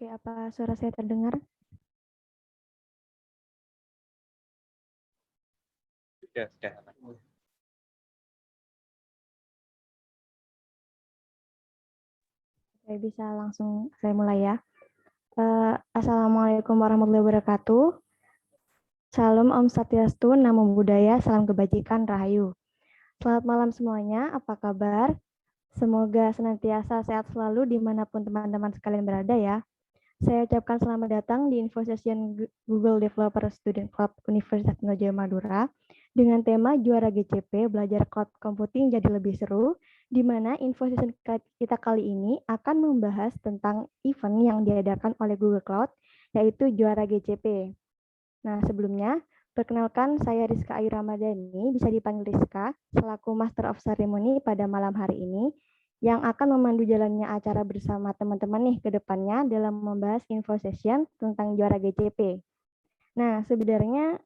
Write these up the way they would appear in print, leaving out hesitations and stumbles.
Oke, apa suara saya terdengar? Sudah. Oke, bisa langsung saya mulai ya. Assalamualaikum warahmatullahi wabarakatuh. Salam Om Swastiastu, Namo Buddhaya, salam kebajikan, Rahayu. Selamat malam semuanya, apa kabar? Semoga senantiasa sehat selalu dimanapun teman-teman sekalian berada ya. Saya ucapkan selamat datang di Info Session Google Developer Student Club Universitas Brawijaya Madura dengan tema Juara GCP Belajar Cloud Computing Jadi Lebih Seru, di mana Info Session kita kali ini akan membahas tentang event yang diadakan oleh Google Cloud, yaitu Juara GCP. Nah, sebelumnya, perkenalkan saya Rizka Ayu Ramadhani, bisa dipanggil Rizka, selaku Master of Ceremony pada malam hari ini, yang akan memandu jalannya acara bersama teman-teman nih ke depannya dalam membahas info session tentang juara GCP. Nah, sebenarnya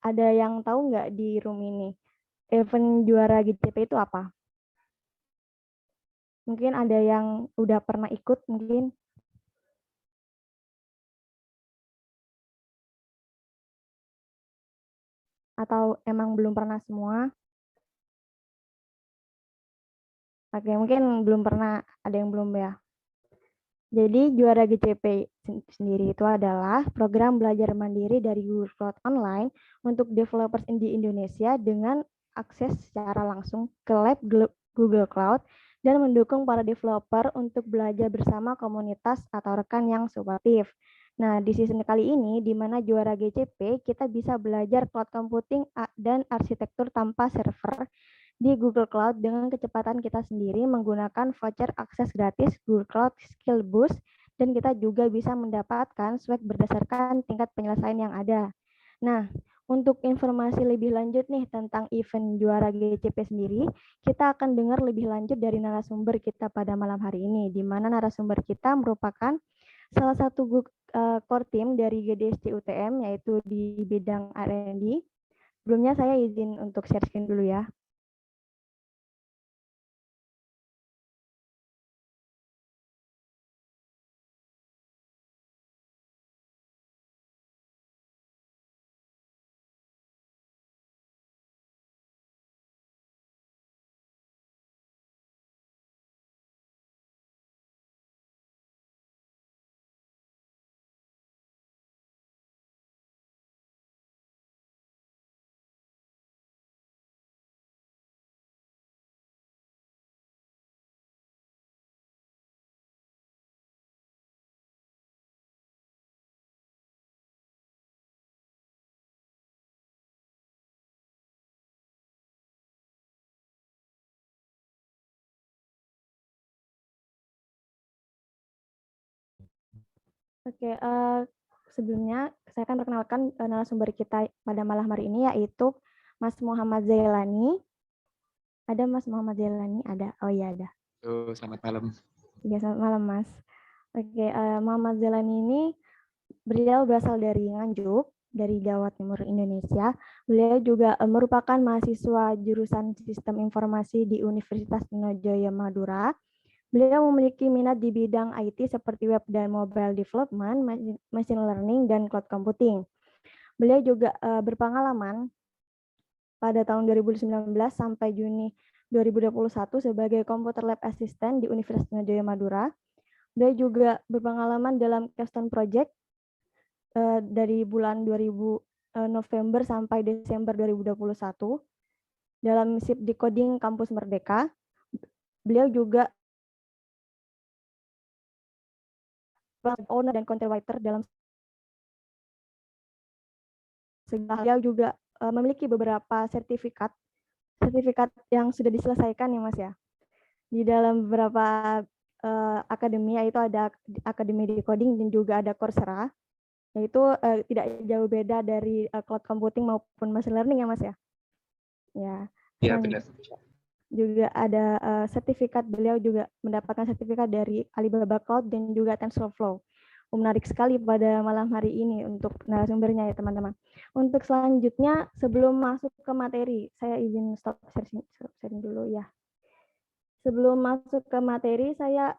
ada yang tahu nggak di room ini, event juara GCP itu apa? Mungkin ada yang udah pernah ikut mungkin? Atau emang belum pernah semua? Oke, mungkin belum pernah, ada yang belum ya. Jadi juara GCP sendiri itu adalah program belajar mandiri dari Google Cloud Online untuk developers di Indonesia dengan akses secara langsung ke lab Google Cloud dan mendukung para developer untuk belajar bersama komunitas atau rekan yang suportif. Nah, di season kali ini, di mana juara GCP, kita bisa belajar cloud computing dan arsitektur tanpa server di Google Cloud dengan kecepatan kita sendiri menggunakan voucher akses gratis Google Cloud Skill Boost, dan kita juga bisa mendapatkan swag berdasarkan tingkat penyelesaian yang ada. Nah, untuk informasi lebih lanjut nih tentang event juara GCP sendiri, kita akan dengar lebih lanjut dari narasumber kita pada malam hari ini, di mana narasumber kita merupakan salah satu core team dari GDSC UTM, yaitu di bidang R&D. Sebelumnya saya izin untuk share screen dulu ya. Oke, sebelumnya saya akan perkenalkan narasumber kita pada malam hari ini, yaitu Mas Muhammad Zailani. Ada Mas Muhammad Zailani? Ada. Oh iya, ada. Selamat malam. Ya, selamat malam Mas. Oke, Muhammad Zailani ini beliau berasal dari Nganjuk, dari Jawa Timur, Indonesia. Beliau juga merupakan mahasiswa jurusan Sistem Informasi di Universitas Brawijaya Madura. Beliau memiliki minat di bidang IT seperti web dan mobile development, machine learning, dan cloud computing. Beliau juga berpengalaman pada tahun 2019 sampai Juni 2021 sebagai Computer Lab Assistant di Universitas Brawijaya Madura. Beliau juga berpengalaman dalam Capstone Project dari bulan November sampai Desember 2021 dalam SIP Decoding Kampus Merdeka. Beliau juga owner dan content writer dalam beliau juga memiliki beberapa sertifikat yang sudah diselesaikan ya Mas ya. Di dalam beberapa akademi, yaitu ada Akademi Decoding dan juga ada Coursera, yaitu tidak jauh beda dari cloud computing maupun machine learning ya Mas ya. Ya, benar. Juga ada sertifikat, beliau juga mendapatkan sertifikat dari Alibaba Cloud dan juga TensorFlow. Menarik sekali pada malam hari ini untuk narasumbernya ya teman-teman. Untuk selanjutnya, sebelum masuk ke materi, saya izin stop sharing dulu ya. Sebelum masuk ke materi, saya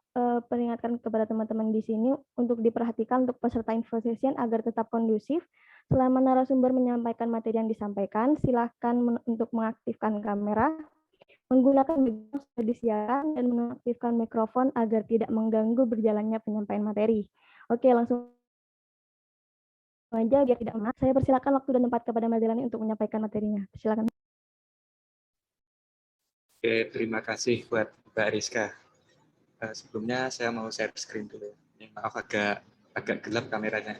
peringatkan kepada teman-teman di sini untuk diperhatikan untuk peserta info session agar tetap kondusif. Selama narasumber menyampaikan materi yang disampaikan, silakan untuk mengaktifkan kamera, menggunakan background yang sudah disediakan, dan mengaktifkan mikrofon agar tidak mengganggu berjalannya penyampaian materi. Oke, langsung aja biar tidak lama. Saya persilakan waktu dan tempat kepada Mbak Delani untuk menyampaikan materinya. Silakan. Oke, terima kasih buat Mbak Rizka. Sebelumnya saya mau share screen dulu. Ini maaf agak gelap kameranya.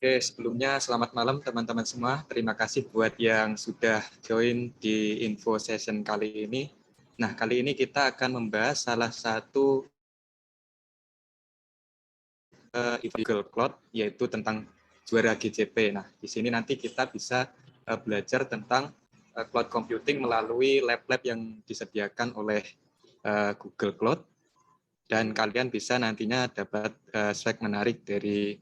Oke, sebelumnya selamat malam teman-teman semua. Terima kasih buat yang sudah join di info session kali ini. Nah, kali ini kita akan membahas salah satu Google Cloud, yaitu tentang juara GCP. Nah, di sini nanti kita bisa belajar tentang cloud computing melalui lab-lab yang disediakan oleh Google Cloud, dan kalian bisa nantinya dapat swag menarik dari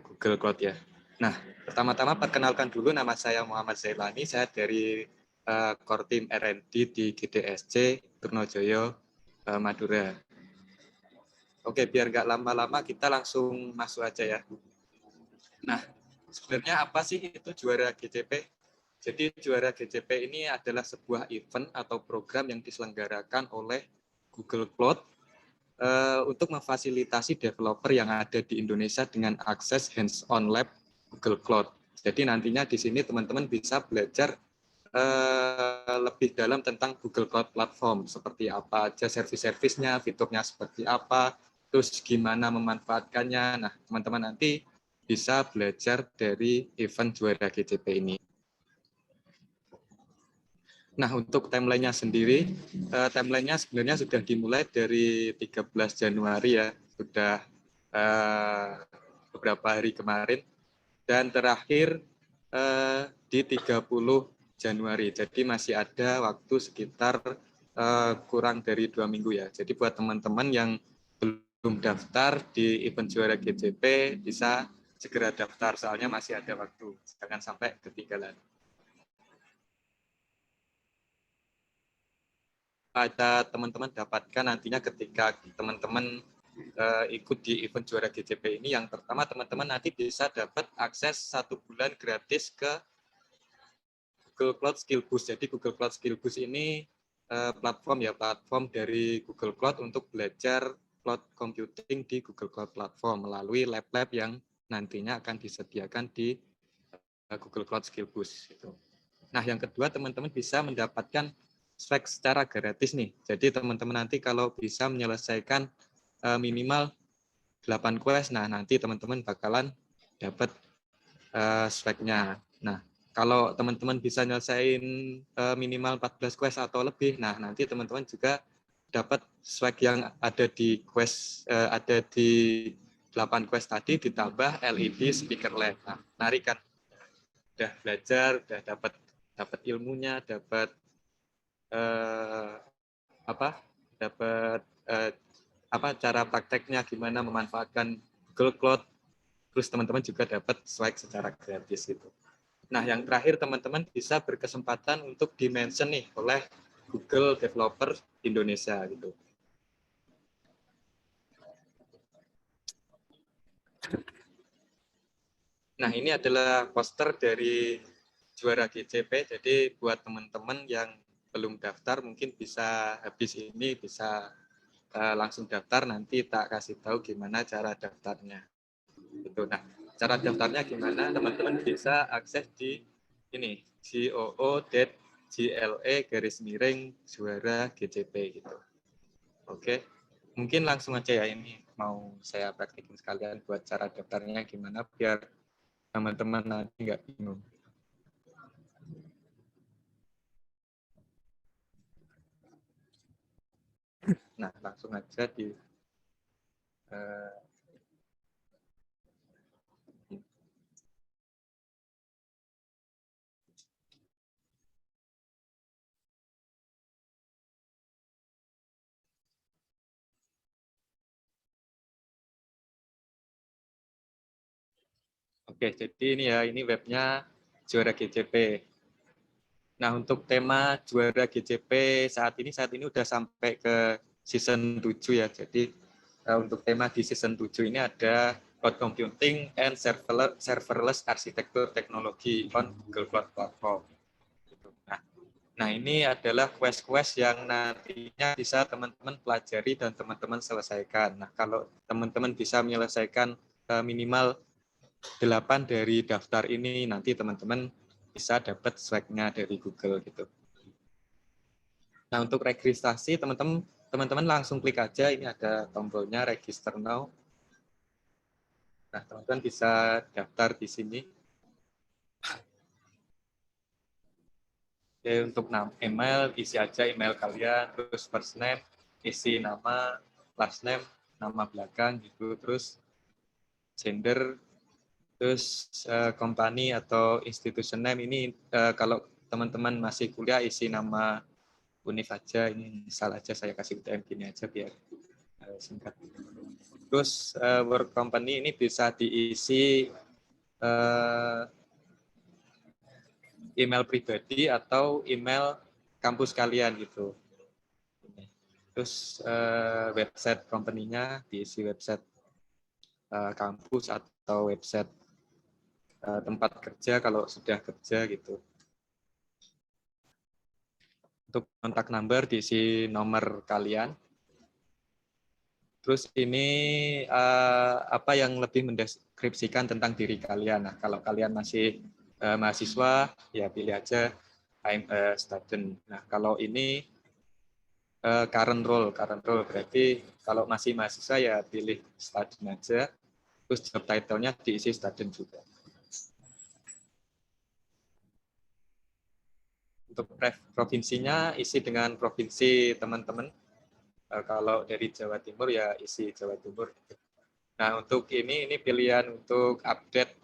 Google Cloud ya. Nah, pertama-tama perkenalkan dulu, nama saya Muhammad Zailani, saya dari Core Team R&D di GDSC Trunojoyo, Madura. Oke, biar nggak lama-lama kita langsung masuk aja ya. Nah, sebenarnya apa sih itu juara GCP? Jadi juara GCP ini adalah sebuah event atau program yang diselenggarakan oleh Google Cloud untuk memfasilitasi developer yang ada di Indonesia dengan akses hands-on lab Google Cloud. Jadi nantinya di sini teman-teman bisa belajar lebih dalam tentang Google Cloud Platform, seperti apa aja servis-servisnya, fiturnya seperti apa, terus gimana memanfaatkannya. Nah, teman-teman nanti bisa belajar dari event juara GCP ini. Nah, untuk timeline-nya sendiri, timeline-nya sebenarnya sudah dimulai dari 13 Januari ya, sudah beberapa hari kemarin, dan terakhir di 30 Januari. Jadi masih ada waktu sekitar kurang dari 2 minggu ya. Jadi buat teman-teman yang belum daftar di event juara GCP, bisa segera daftar, soalnya masih ada waktu. Jangan sampai ketinggalan. Ada teman-teman dapatkan nantinya ketika teman-teman ikut di event juara GCP ini, yang pertama teman-teman nanti bisa dapat akses 1 bulan gratis ke Google Cloud Skill Boost. Jadi Google Cloud Skill Boost ini platform dari Google Cloud untuk belajar cloud computing di Google Cloud Platform melalui lab-lab yang nantinya akan disediakan di Google Cloud Skill Boost. Nah, yang kedua teman-teman bisa mendapatkan swag secara gratis nih. Jadi teman-teman nanti kalau bisa menyelesaikan minimal 8 quest, nah nanti teman-teman bakalan dapat swag-nya. Nah, kalau teman-teman bisa nyelesain minimal 14 quest atau lebih, nah nanti teman-teman juga dapat swag yang ada di quest ada di 8 quest tadi ditambah LED speaker LED. Nah, menarik kan? Udah belajar, udah dapat ilmunya, dapat apa dapat cara prakteknya gimana memanfaatkan Google Cloud, terus teman-teman juga dapat swag secara gratis gitu. Nah, yang terakhir teman-teman bisa berkesempatan untuk di-mention nih oleh Google Developer Indonesia gitu. Nah, ini adalah poster dari juara GCP. Jadi buat teman-teman yang belum daftar mungkin bisa habis ini bisa langsung daftar, nanti tak kasih tahu gimana cara daftarnya. Gitu. Nah, cara daftarnya gimana? Teman-teman bisa akses di ini goo.gle/juara GCP gitu. Oke. Mungkin langsung aja ya, ini mau saya praktikin sekalian buat cara daftarnya gimana biar teman-teman nanti nggak bingung. Nah, langsung aja di Oke, jadi ini webnya Juara GCP. Nah, untuk tema Juara GCP saat ini udah sampai ke season 7 ya. Jadi untuk tema di season 7 ini ada Cloud Computing and Serverless Architecture Technology on Google Cloud Platform. Nah, ini adalah quest-quest yang nantinya bisa teman-teman pelajari dan teman-teman selesaikan. Nah, kalau teman-teman bisa menyelesaikan minimal 8 dari daftar ini, nanti teman-teman bisa dapat swag-nya dari Google gitu. Nah, untuk registrasi teman-teman langsung klik aja, ini ada tombolnya register now. Nah, teman-teman bisa daftar di sini. Oke, untuk email, isi aja email kalian, terus first name, isi nama, last name, nama belakang gitu, terus gender, terus company atau institution name. Ini kalau teman-teman masih kuliah isi nama univ aja, ini misal aja saya kasih UTM gini aja biar singkat. Terus work company ini bisa diisi email pribadi atau email kampus kalian gitu. Terus website company-nya diisi website kampus atau website tempat kerja kalau sudah kerja gitu. Untuk kontak number diisi nomor kalian. Terus ini apa yang lebih mendeskripsikan tentang diri kalian. Nah, kalau kalian masih mahasiswa, ya pilih aja I'm a student. Nah, kalau ini current role berarti kalau masih mahasiswa ya pilih student aja. Terus job title-nya diisi student juga. Untuk provinsinya isi dengan provinsi teman-teman. Kalau dari Jawa Timur ya isi Jawa Timur. Nah, untuk ini pilihan untuk update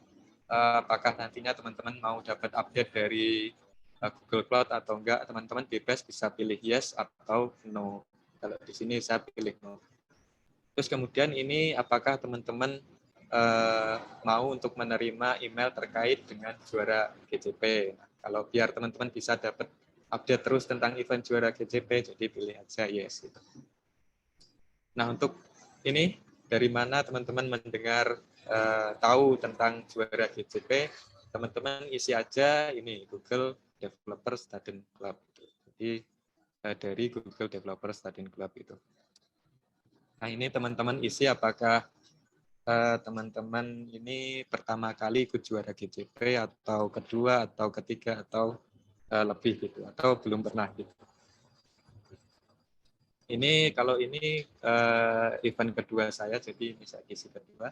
apakah nantinya teman-teman mau dapat update dari Google Cloud atau enggak, teman-teman bebas bisa pilih yes atau no. Kalau di sini saya pilih no. Terus kemudian ini apakah teman-teman mau untuk menerima email terkait dengan juara GCP. Nah, kalau biar teman-teman bisa dapat update terus tentang event juara GCP, jadi pilih aja yes. Gitu. Nah, untuk ini dari mana teman-teman mendengar tahu tentang juara GCP, teman-teman isi aja ini Google Developer Student Club. Jadi dari Google Developer Student Club itu. Nah, ini teman-teman isi apakah teman-teman ini pertama kali ikut juara GCP atau kedua atau ketiga atau lebih gitu atau belum pernah gitu. Ini kalau ini event kedua saya, jadi bisa diisi kedua.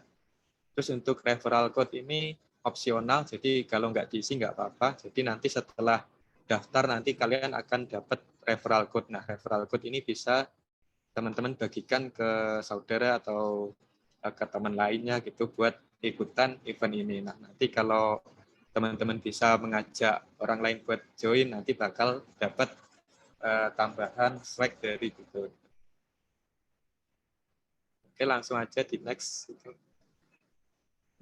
Terus untuk referral code ini opsional, jadi kalau nggak diisi nggak apa-apa. Jadi nanti setelah daftar nanti kalian akan dapat referral code. Nah, referral code ini bisa teman-teman bagikan ke saudara atau ke teman lainnya gitu buat ikutan event ini. Nah, nanti kalau teman-teman bisa mengajak orang lain buat join, nanti bakal dapat tambahan swag dari Google. Oke, langsung aja di next.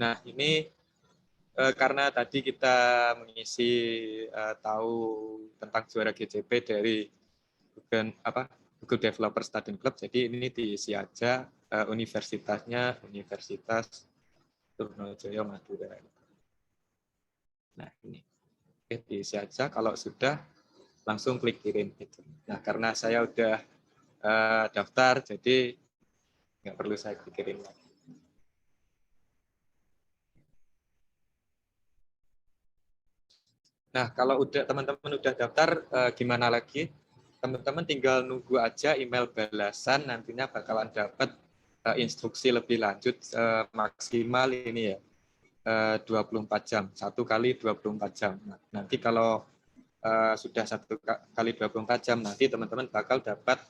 Nah, ini karena tadi kita mengisi tahu tentang juara GCP dari Google Developer Student Club, jadi ini diisi aja universitasnya Universitas Trunojoyo Madura. Nah, ini oke, diisi aja. Kalau sudah langsung klik kirim gitu. Nah, karena saya udah daftar, jadi nggak perlu saya klik kirim lagi. Nah, kalau teman-teman udah daftar, gimana lagi? Teman-teman tinggal nunggu aja email balasan, nantinya bakalan dapat instruksi lebih lanjut maksimal ini ya 24 jam, 1 kali 24 jam. Nah, nanti kalau sudah 1 kali 24 jam, nanti teman-teman bakal dapat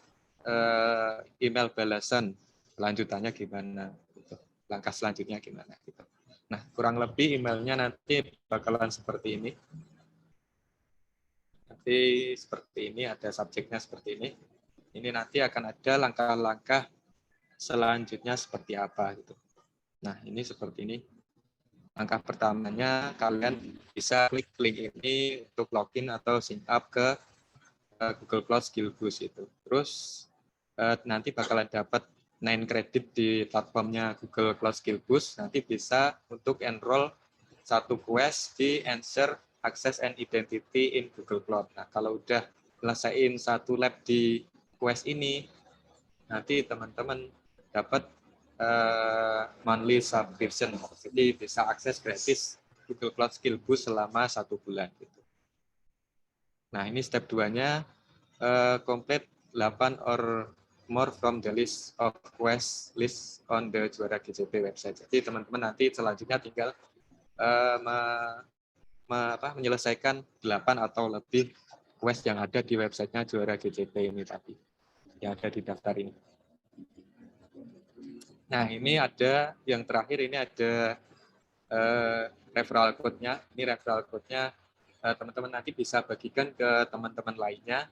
email balasan lanjutannya gimana, gitu. Langkah selanjutnya gimana. Gitu. Nah, kurang lebih emailnya nanti bakalan seperti ini. Nanti seperti ini, ada subjeknya seperti ini. Ini nanti akan ada langkah-langkah selanjutnya seperti apa gitu. Nah, ini seperti ini. Langkah pertamanya kalian bisa klik link ini untuk login atau sign up ke Google Cloud Skill Boost itu. Terus nanti bakalan dapat 9 kredit di platformnya Google Cloud Skill Boost. Nanti bisa untuk enroll satu quest di Answer Access and Identity in Google Cloud. Nah, kalau udah selesaiin satu lab di quest ini, nanti teman-teman dapat monthly subscription, jadi bisa akses gratis Google Cloud Skill Boost selama 1 bulan. Gitu. Nah, ini step 2-nya, complete 8 or more from the list of quest list on the Juara GCP website. Jadi teman-teman nanti selanjutnya tinggal menyelesaikan 8 atau lebih quest yang ada di websitenya Juara GCP ini tadi, yang ada di daftar ini. Nah, ini ada yang terakhir, ini ada referral code-nya. Ini referral code-nya teman-teman nanti bisa bagikan ke teman-teman lainnya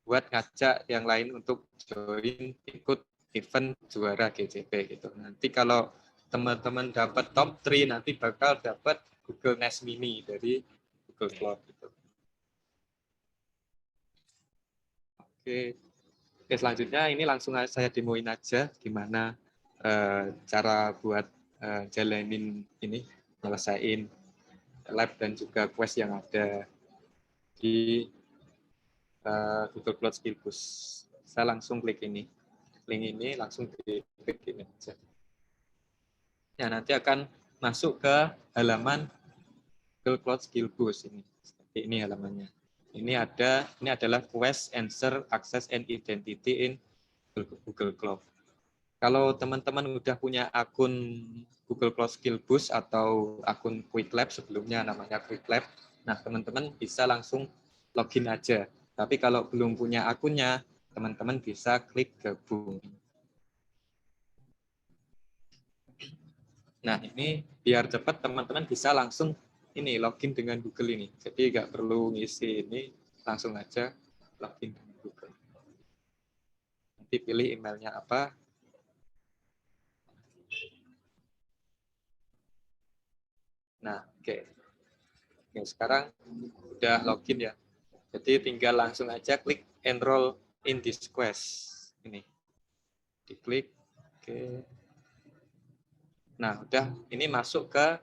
buat ngajak yang lain untuk join ikut event Juara GCP gitu. Nanti kalau teman-teman dapat top 3 nanti bakal dapat Google Nest Mini dari Google Cloud gitu. Oke. Oke, selanjutnya ini langsung saya demoin aja gimana cara buat jalanin ini, nyelesain lab dan juga quest yang ada di Google Cloud Skill Boost. Saya langsung klik ini, link ini langsung diklik ini aja. Ya, nanti akan masuk ke halaman Google Cloud Skill Boost ini. Seperti ini halamannya. Ini adalah quest, answer, access, and identity in Google Cloud. Kalau teman-teman udah punya akun Google Cloud Skill Boost atau akun Quick Lab, sebelumnya namanya Quick Lab, nah teman-teman bisa langsung login aja. Tapi kalau belum punya akunnya, teman-teman bisa klik gabung. Nah, ini biar cepat teman-teman bisa langsung ini login dengan Google ini. Jadi nggak perlu ngisi ini, langsung aja login dengan Google. Nanti pilih emailnya apa. Nah, oke. Oke, sekarang udah login ya. Jadi tinggal langsung aja klik enroll in this quest. Ini. Diklik. Oke. Nah, udah ini masuk ke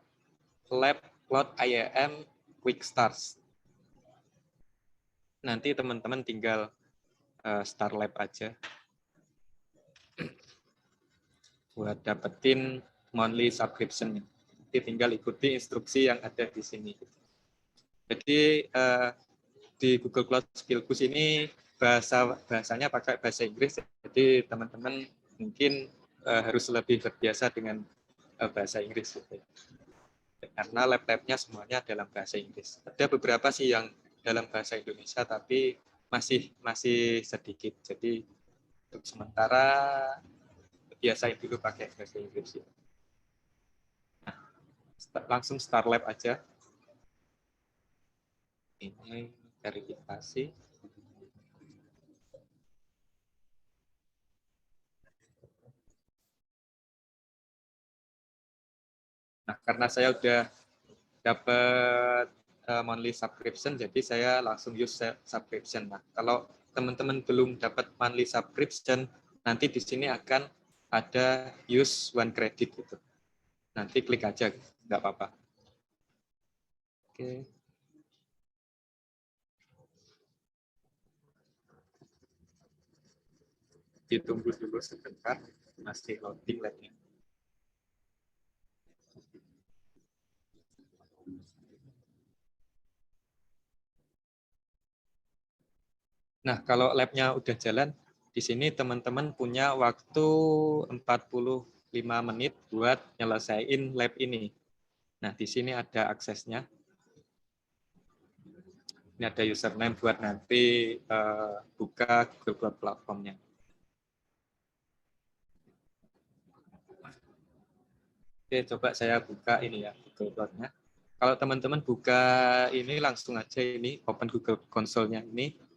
Lab Cloud IAM Quick Starts. Nanti teman-teman tinggal start lab aja buat dapetin monthly subscription. Jadi tinggal ikuti instruksi yang ada di sini. Jadi di Google Cloud Skill Boost ini bahasanya pakai bahasa Inggris. Jadi teman-teman mungkin harus lebih terbiasa dengan bahasa Inggris. Karena lab-labnya semuanya dalam bahasa Inggris. Ada beberapa sih yang dalam bahasa Indonesia, tapi masih sedikit. Jadi untuk sementara biasain dulu pakai bahasa Inggris. Nah, langsung start lab aja. Ini verifikasi. Nah, karena saya udah dapat monthly subscription, jadi saya langsung use subscription. Nah, kalau teman-teman belum dapat monthly subscription, nanti di sini akan ada use one credit gitu. Nanti klik aja, nggak apa-apa. Oke. Ditunggu dulu sebentar, masih loading lagi. Nah, kalau lab-nya udah jalan, di sini teman-teman punya waktu 45 menit buat nyelesain lab ini. Nah, di sini ada aksesnya. Ini ada username buat nanti buka Google Cloud platformnya. Oke, coba saya buka ini ya, Google Cloud-nya. Kalau teman-teman buka ini, langsung aja ini, open Google Console-nya ini.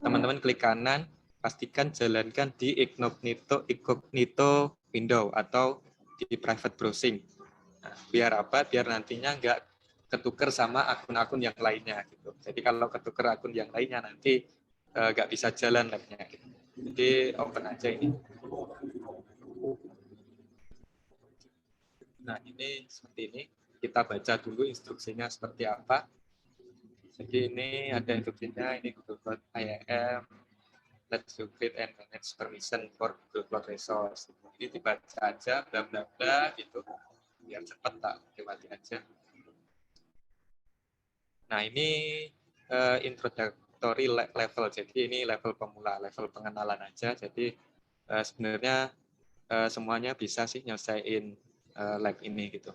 Teman-teman klik kanan, pastikan jalankan di incognito window atau di private browsing. Nah, biar apa? Biar nantinya nggak ketuker sama akun-akun yang lainnya gitu. Jadi kalau ketuker akun yang lainnya nanti nggak bisa jalan labnya. Gitu. Jadi open aja ini. Nah ini seperti ini. Kita baca dulu instruksinya seperti apa. Jadi ini ada instruksinya. Ini Google Cloud IAM. Let's to create and manage permission for Google Cloud Resource. Jadi dibaca aja, bla bla bla gitu. Biar cepat tak lewati aja. Nah ini introductory level. Jadi ini level pemula, level pengenalan aja. Jadi sebenarnya semuanya bisa sih nyelesain lab ini gitu.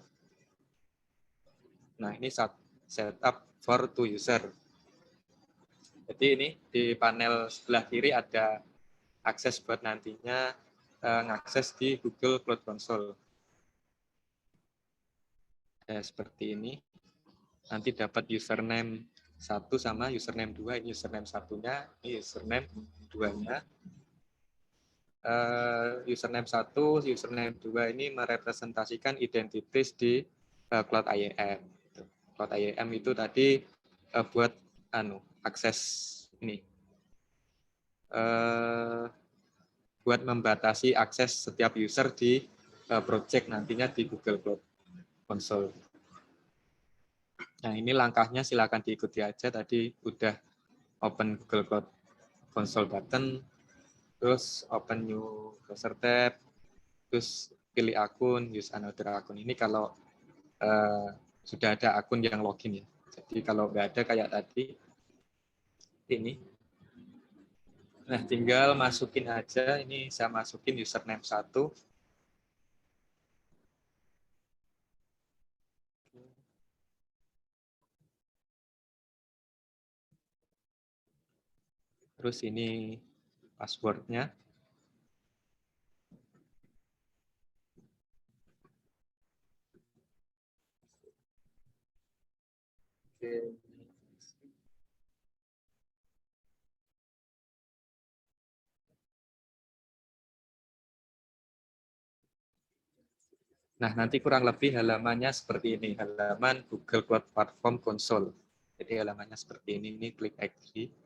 Nah ini setup for two user. Jadi ini di panel sebelah kiri ada akses buat nantinya ngakses di Google Cloud Console. Seperti ini. Nanti dapat username 1 sama username 2. Ini username satunya, ini username 2-nya. Username 1, username 2 ini merepresentasikan identitas di Cloud IAM. Cloud IAM itu tadi buat akses ini. Buat membatasi akses setiap user di project nantinya di Google Cloud Console. Nah, ini langkahnya silakan diikuti aja. Tadi udah open Google Cloud Console button, terus open new browser tab, terus pilih akun, use another akun. Ini kalau sudah ada akun yang login ya. Jadi kalau nggak ada kayak tadi, ini. Nah, tinggal masukin aja. Ini saya masukin username 1. Terus ini passwordnya. Oke. Nah, nanti kurang lebih halamannya seperti ini. Halaman Google Cloud Platform Console. Jadi halamannya seperti ini. Ini klik agree.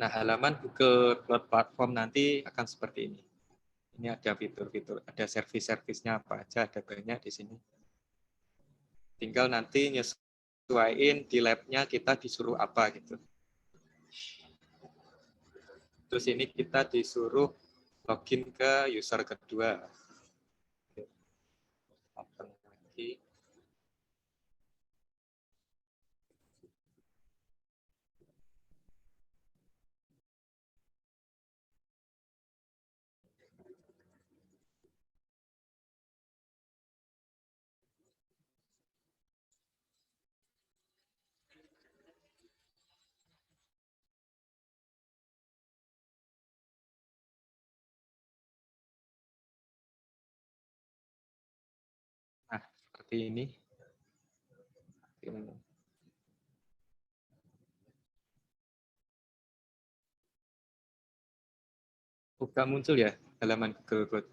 Nah, halaman Google Cloud Platform nanti akan seperti ini. Ini ada fitur-fitur, ada servis-servisnya apa aja, ada banyak di sini. Tinggal nanti nyesuaiin di lab-nya kita disuruh apa gitu. Terus ini kita disuruh login ke user kedua. Open lagi. Nah, seperti ini. Udah muncul ya halaman Google Cloud.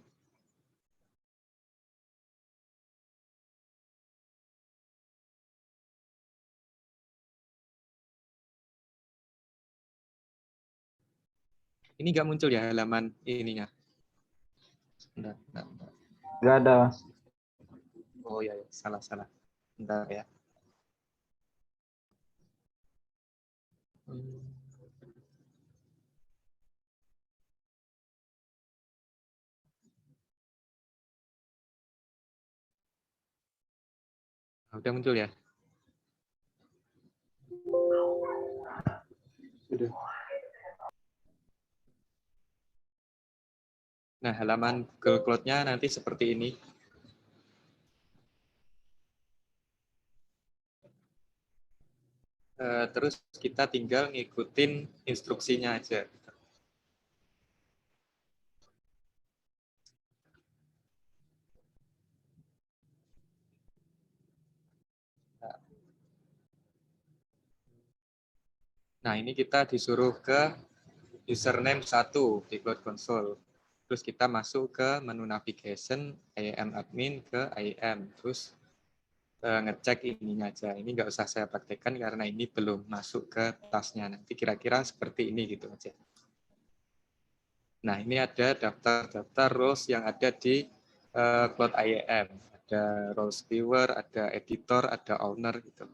Ini nggak muncul ya halaman ininya. Bentar. Nggak ada. Oh ya, salah. Bentar ya. Udah muncul ya? Sudah. Nah, halaman Google Cloud-nya nanti seperti ini. Terus kita tinggal ngikutin instruksinya aja. Nah, ini kita disuruh ke username 1 di Cloud Console. Terus kita masuk ke menu navigation, IAM admin ke IAM. Terus ngecek ininya aja. Ini nggak usah saya praktekkan karena ini belum masuk ke tasnya. Nanti kira-kira seperti ini gitu aja. Nah, ini ada daftar-daftar roles yang ada di Cloud IAM. Ada roles viewer, ada editor, ada owner gitu.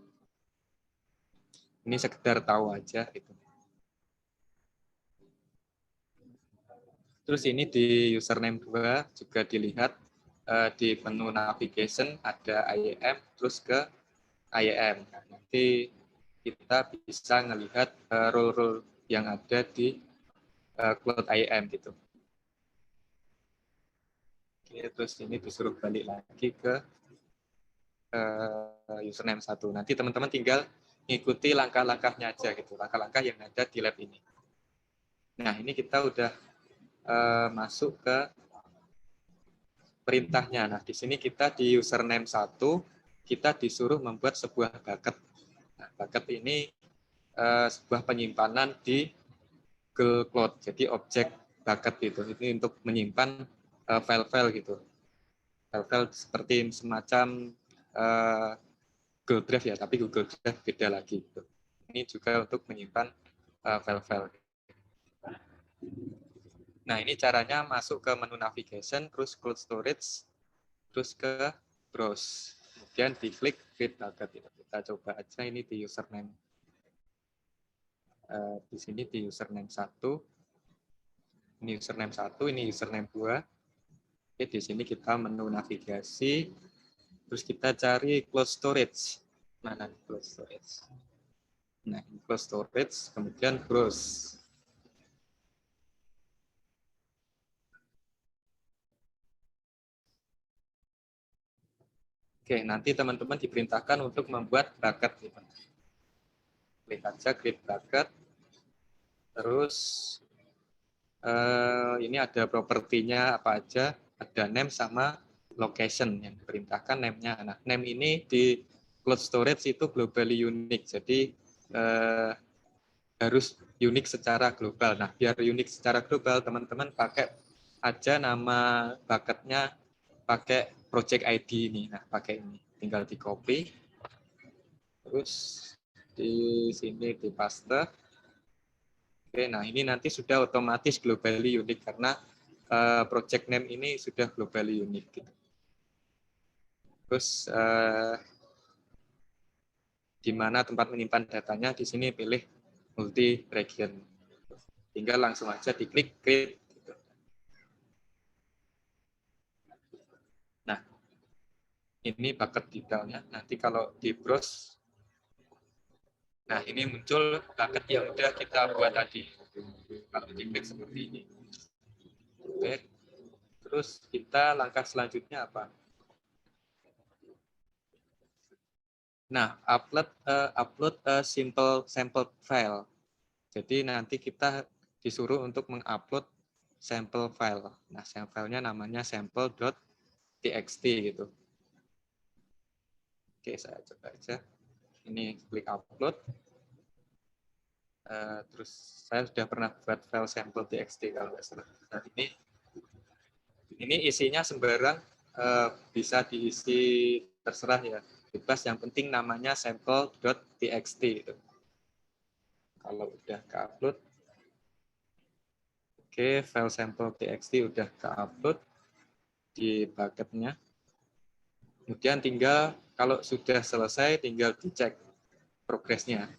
Ini sekedar tahu aja gitu. Terus ini di username 2 juga dilihat di menu navigation ada IAM terus ke IAM. Nanti kita bisa melihat role-role yang ada di Cloud IAM gitu. Oke, terus ini disuruh balik lagi ke username 1. Nanti teman-teman tinggal ngikuti langkah-langkahnya aja gitu, langkah-langkah yang ada di lab ini. Nah, ini kita udah masuk ke perintahnya. Nah, di sini kita di username 1, kita disuruh membuat sebuah bucket. Nah, bucket ini sebuah penyimpanan di Google Cloud. Jadi objek bucket itu. Ini untuk menyimpan file-file gitu. File-file seperti semacam Google Drive ya, tapi Google Drive beda lagi. Gitu. Ini juga untuk menyimpan file-file. Nah, ini caranya masuk ke menu navigation, terus cloud storage, terus ke browse. Kemudian diklik create bucket. Kita coba aja ini di username. Di sini di username 1. Ini username 1, ini username 2. Oke, di sini kita menu navigasi, terus kita cari cloud storage. Mana cloud storage? Nah, cloud storage, kemudian browse. Oke, nanti teman-teman diperintahkan untuk membuat bucket. Klik aja create bucket. Terus ini ada propertinya apa aja, ada name sama location yang diperintahkan name-nya. Nah, name ini di cloud storage itu globally unique, jadi harus unik secara global. Nah, biar unik secara global, teman-teman pakai aja nama bucketnya pakai project ID ini. Nah, pakai ini. Tinggal di copy. Terus di sini di paste. Oke, nah ini nanti sudah otomatis globally unique karena project name ini sudah globally unique. Gitu. Terus di mana tempat menyimpan datanya, di sini pilih multi region. Tinggal langsung aja diklik create. Gitu. Nah, ini bucket detailnya. Nanti kalau di browse, nah ini muncul bucket yang udah kita buat tadi. Kalau diklik seperti ini. Oke. Terus kita langkah selanjutnya apa? Nah, upload a simple sample file. Jadi nanti kita disuruh untuk mengupload sampel file. Nah, sampel filenya namanya sample.txt gitu. Oke, saya coba aja. Ini klik upload. Terus saya sudah pernah buat file sample.txt kalau nggak salah. Nah, ini isinya sembarang, bisa diisi terserah ya, bebas, yang penting namanya sample.txt gitu. Kalau udah ke-upload, oke, file sample.txt udah ke-upload di bucketnya. Kemudian tinggal kalau sudah selesai tinggal dicek progresnya.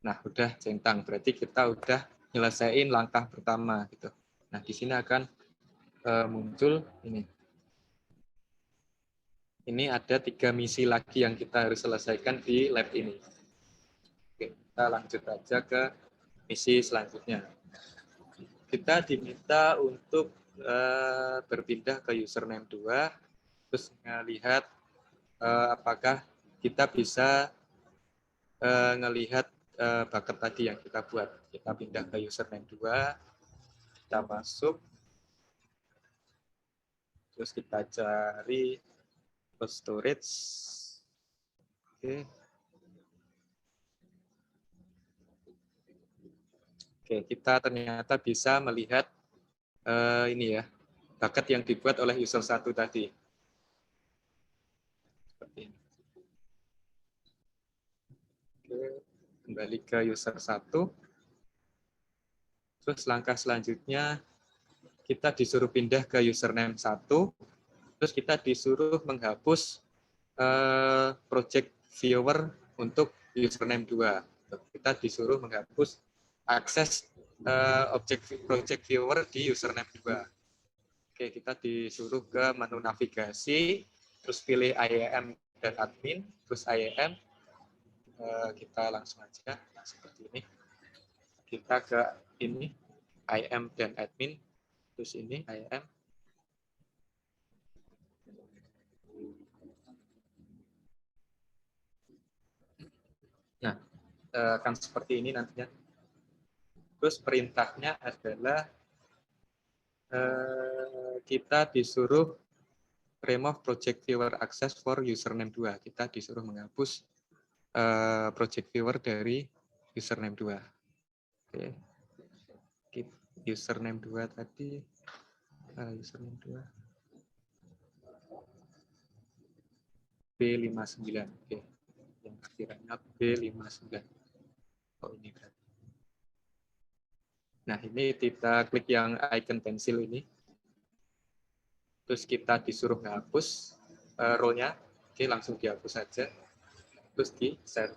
Nah, udah centang, berarti kita udah nyelesain langkah pertama gitu. Nah, di sini akan muncul ini. Ini ada 3 misi lagi yang kita harus selesaikan di lab ini. Oke, kita lanjut aja ke misi selanjutnya. Kita diminta untuk berpindah ke username 2, terus melihat apakah kita bisa ngelihat bucket tadi yang kita buat. Kita pindah ke username 2, kita masuk, terus kita cari storage. Oke. Oke, kita ternyata bisa melihat ini ya, bucket yang dibuat oleh user 1 tadi. Seperti ini. Oke, kembali ke user 1. Terus langkah selanjutnya kita disuruh pindah ke username 1, terus kita disuruh menghapus project viewer untuk username 2. Kita disuruh menghapus akses project viewer di username 2. Oke, kita disuruh ke menu navigasi, terus pilih IAM dan admin, terus IAM. Kita langsung aja seperti ini. Kita ke ini IAM dan admin, terus ini IAM. Nah, akan seperti ini nantinya. Terus perintahnya adalah kita disuruh remove project viewer access for username 2. Kita disuruh menghapus project viewer dari username 2. Oke. Username 2 tadi, username 2 B59. Oke. Yang akhirnya B59. Oh, ini berarti. Nah, ini kita klik yang icon pensil ini. Terus kita disuruh menghapus role-nya. Oke, langsung dihapus saja. Terus di set.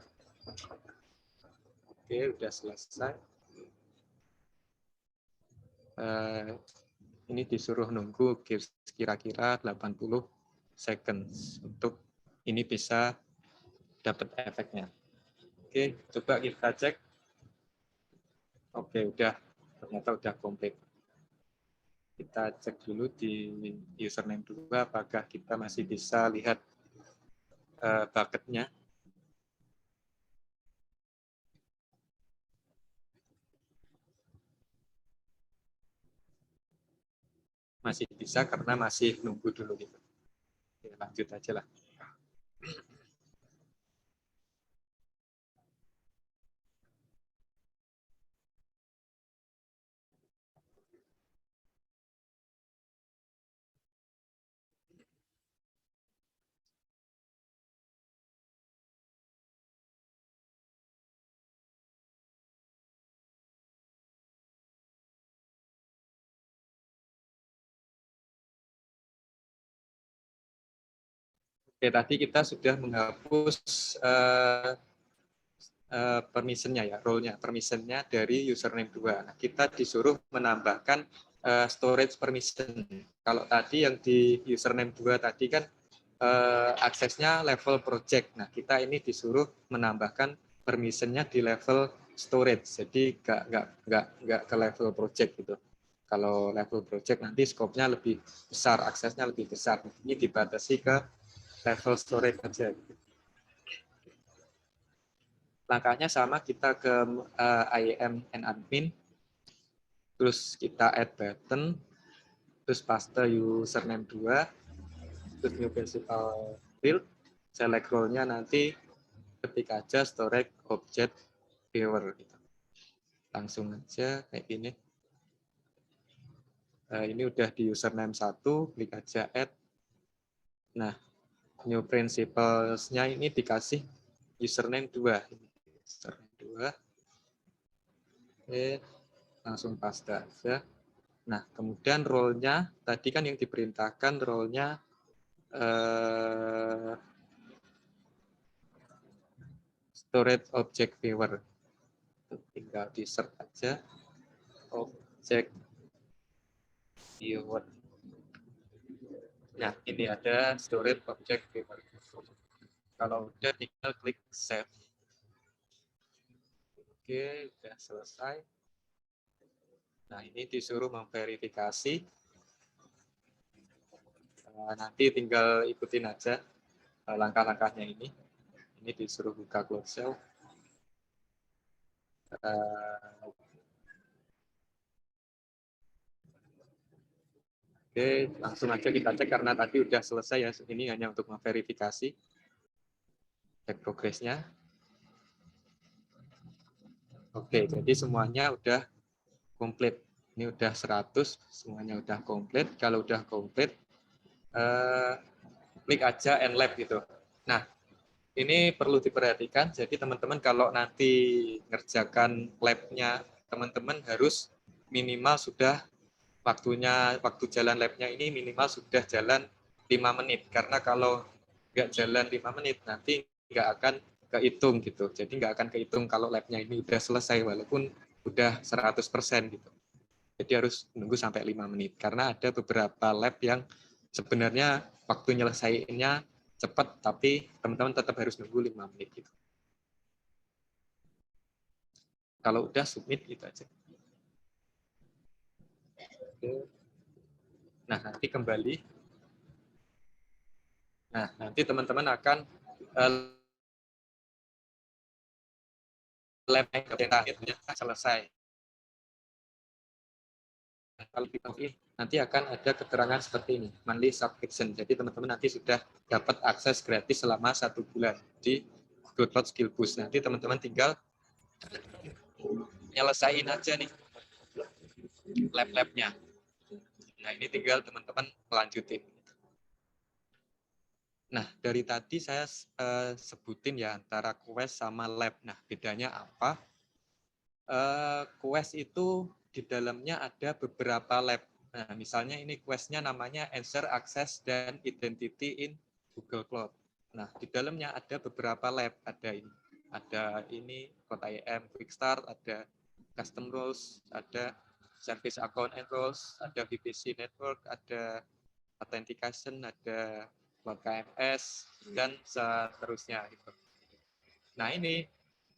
Oke, udah selesai. Ini disuruh nunggu kira-kira 80 seconds untuk ini bisa dapat efeknya. Oke, coba kita cek. Oke, ternyata udah komplit. Kita cek dulu di username 2 apakah kita masih bisa lihat bucket-nya. Masih bisa karena masih nunggu dulu gitu. Oke, lanjut aja lah. Oke, tadi kita sudah menghapus permission-nya ya, role-nya, permission-nya dari username 2. Nah, kita disuruh menambahkan storage permission. Kalau tadi yang di username 2 tadi kan aksesnya level project. Nah, kita ini disuruh menambahkan permission-nya di level storage. Jadi nggak ke level project gitu. Kalau level project nanti scope-nya lebih besar, aksesnya lebih besar. Ini dibatasi ke level storage aja. Langkahnya sama, kita ke IAM and admin, terus kita add button, terus paste username 2, terus new principal field, select role-nya nanti ketik aja storage object viewer. Langsung aja kayak gini. Ini udah di username 1, klik aja add. Nah, new principals-nya ini dikasih username 2. Username 2. Oke, langsung paste aja. Nah, kemudian role-nya, tadi kan yang diperintahkan role-nya storage object viewer. Tinggal di search aja object viewer. Nah, ini ada storage object viewer. Kalau udah tinggal klik save. Oke, udah selesai. Nah, ini disuruh memverifikasi. Nanti tinggal ikutin aja langkah-langkahnya ini. Ini disuruh buka close shell. Oke, langsung aja kita cek karena tadi udah selesai ya. Ini hanya untuk memverifikasi. Cek progresnya. Oke, jadi semuanya udah komplit. Ini udah 100, semuanya udah komplit. Kalau udah komplit, klik aja end lab gitu. Nah, ini perlu diperhatikan. Jadi teman-teman kalau nanti ngerjakan labnya, teman-teman harus minimal sudah waktu jalan labnya ini minimal sudah jalan 5 menit. Karena kalau nggak jalan 5 menit, nanti nggak akan kehitung gitu. Jadi nggak akan kehitung kalau labnya ini udah selesai walaupun udah 100% gitu. Jadi harus menunggu sampai 5 menit. Karena ada beberapa lab yang sebenarnya waktu nyelesaiinnya cepat, tapi teman-teman tetap harus nunggu 5 menit gitu. Kalau udah submit gitu aja. Nah, nanti kembali. Nah, nanti teman-teman akan lab yang selesai. Kalau di login nanti akan ada keterangan seperti ini, monthly subscription. Jadi teman-teman nanti sudah dapat akses gratis selama 1 bulan di Google Cloud Skill Boost. Nanti teman-teman tinggal nyelesain aja nih lab-labnya. Nah, ini tinggal teman-teman melanjutin. Nah, dari tadi saya sebutin ya antara quest sama lab. Nah, bedanya apa? Quest itu di dalamnya ada beberapa lab. Nah, misalnya ini questnya namanya Answer Access dan Identity in Google Cloud. Nah, di dalamnya ada beberapa lab. Ada ini Cloud IAM Quick Start, ada Custom Rules, ada Service Account and Rules, ada VPC Network, ada Authentication, ada Cloud KMS, dan seterusnya. Gitu. Nah, ini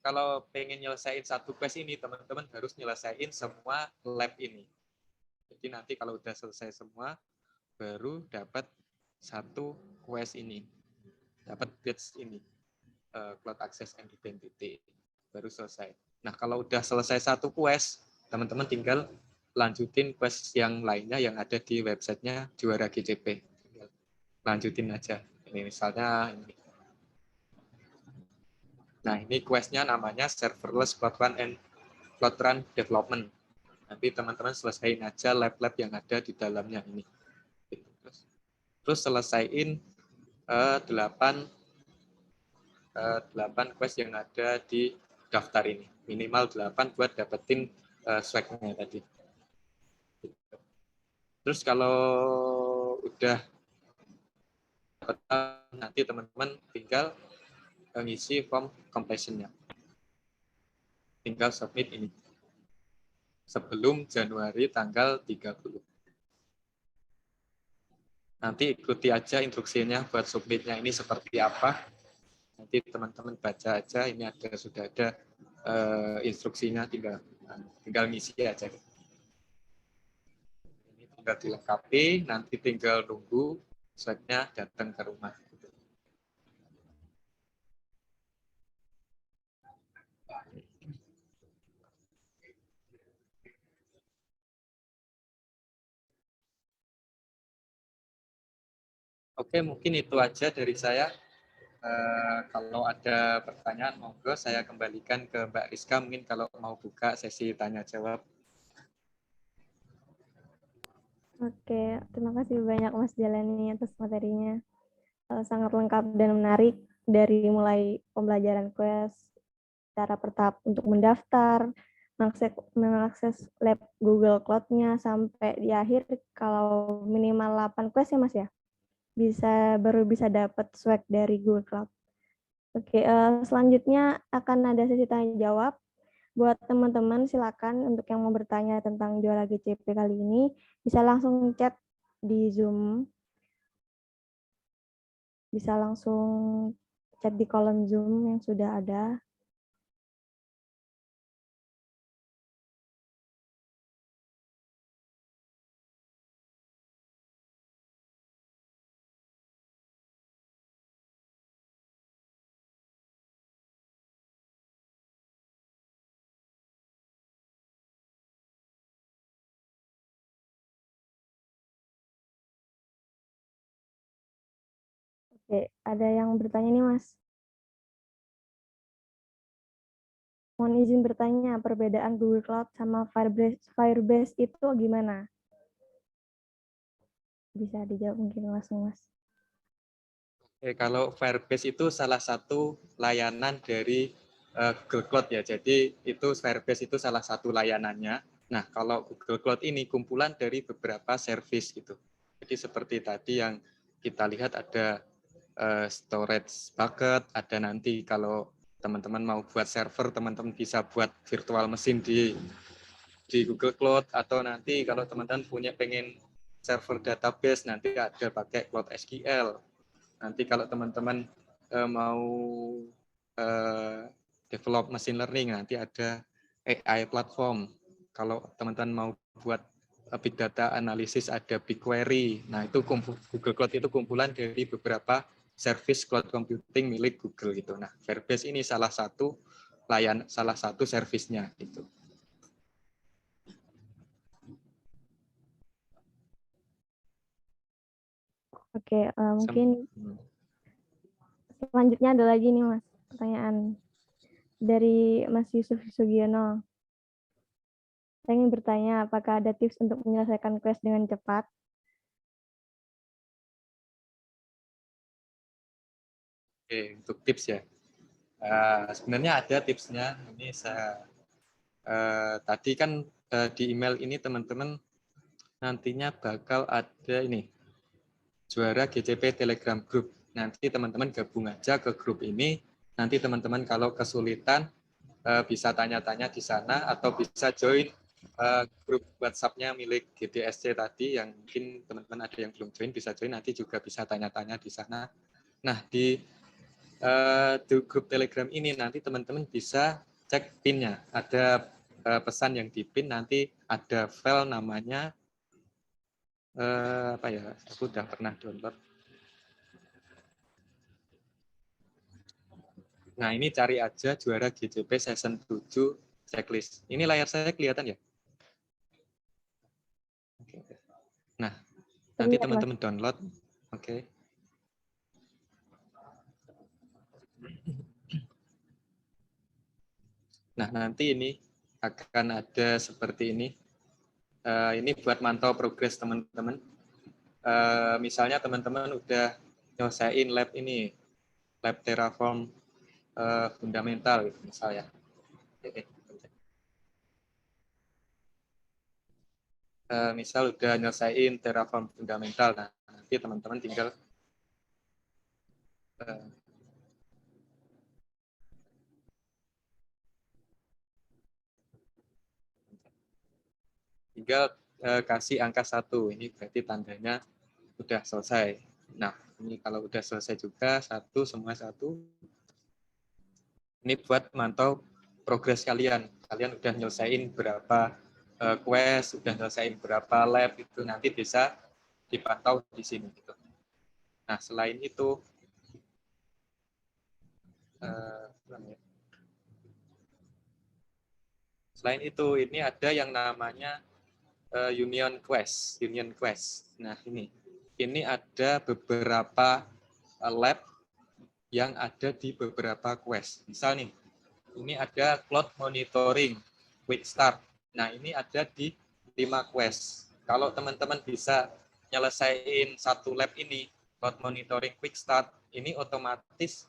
kalau pengen nyelesain satu quest ini, teman-teman harus nyelesain semua lab ini. Jadi nanti kalau udah selesai semua, baru dapat satu quest ini. Dapat badge ini, Cloud Access and Identity. Baru selesai. Nah, kalau udah selesai satu quest, teman-teman tinggal lanjutin quest yang lainnya yang ada di websitenya Juara GCP. Lanjutin aja. Ini misalnya ini. Nah, ini quest-nya namanya Serverless Cloud Run and Cloud Run Development. Nanti teman-teman selesaiin aja lab-lab yang ada di dalamnya ini. Terus selesaiin 8 quest yang ada di daftar ini. Minimal 8 buat dapetin swag-nya tadi. Terus kalau udah nanti teman-teman tinggal ngisi form completion-nya. Tinggal submit ini. Sebelum Januari tanggal 30. Nanti ikuti aja instruksinya buat submitnya ini seperti apa. Nanti teman-teman baca aja, ini sudah ada instruksinya, tinggal ngisi aja. Ini tinggal dilengkapi, nanti tinggal nunggu swabnya datang ke rumah. Oke, mungkin itu aja dari saya. Kalau ada pertanyaan, monggo saya kembalikan ke Mbak Rizka. Mungkin kalau mau buka sesi tanya jawab. Oke, terima kasih banyak Mas Jalani atas materinya. Sangat lengkap dan menarik dari mulai pembelajaran quest, cara bertahap untuk mendaftar, mengakses lab Google Cloud-nya, sampai di akhir kalau minimal 8 quest ya Mas ya, baru bisa dapat swag dari Google Cloud. Oke, selanjutnya akan ada sesi tanya jawab. Buat teman-teman silakan untuk yang mau bertanya tentang juara GCP kali ini bisa langsung chat di Zoom. Bisa langsung chat di kolom Zoom yang sudah ada. Oke, ada yang bertanya nih Mas. Mohon izin bertanya, perbedaan Google Cloud sama Firebase itu gimana? Bisa dijawab mungkin langsung, Mas. Kalau Firebase itu salah satu layanan dari Google Cloud ya. Jadi itu Firebase itu salah satu layanannya. Nah, kalau Google Cloud ini kumpulan dari beberapa service gitu. Jadi seperti tadi yang kita lihat ada storage bucket, ada nanti kalau teman-teman mau buat server, teman-teman bisa buat virtual mesin di Google Cloud, atau nanti kalau teman-teman pengen server database, nanti ada pakai Cloud SQL. Nanti kalau teman-teman mau develop machine learning, nanti ada AI platform. Kalau teman-teman mau buat big data analisis, ada BigQuery. Nah, itu Google Cloud itu kumpulan dari beberapa service cloud computing milik Google gitu. Nah, Firebase ini salah satu service-nya gitu. Oke, mungkin selanjutnya ada lagi nih, Mas, pertanyaan dari Mas Yusuf Sugiono. Saya ingin bertanya, apakah ada tips untuk menyelesaikan quest dengan cepat? Oke, untuk tips ya. Sebenarnya ada tipsnya. Ini saya tadi kan di email ini teman-teman nantinya bakal ada ini juara GCP Telegram Group. Nanti teman-teman gabung aja ke grup ini. Nanti teman-teman kalau kesulitan bisa tanya-tanya di sana atau bisa join grup WhatsApp-nya milik GDSC tadi yang mungkin teman-teman ada yang belum join bisa join, nanti juga bisa tanya-tanya di sana. Nah, di grup Telegram ini nanti teman-teman bisa cek PIN-nya. Ada pesan yang di PIN, nanti ada file namanya apa ya? Aku udah pernah download. Nah, ini cari aja juara GCP Season 7 checklist. Ini layar saya kelihatan ya? Oke. Nah, nanti teman-teman download. Oke. Nah, nanti ini akan ada seperti ini. Ini buat mantau progres teman-teman. Misalnya teman-teman udah nyelesain lab ini, lab Terraform fundamental gitu misalnya. Misal udah nyelesain Terraform fundamental, nah nanti teman-teman tinggal kasih angka 1, ini berarti tandanya udah selesai. Nah, ini kalau udah selesai juga, 1, semua 1. Ini buat mantau progres kalian. Kalian udah nyelesain berapa quest, udah nyelesain berapa lab, itu nanti bisa dipantau di sini. Gitu. Nah, selain itu, ini ada yang namanya Union Quest. Nah, ini ada beberapa lab yang ada di beberapa quest. Misal nih, ini ada Cloud Monitoring Quick Start. Nah, ini ada di 5 quest. Kalau teman-teman bisa nyelesain satu lab ini, Cloud Monitoring Quick Start, ini otomatis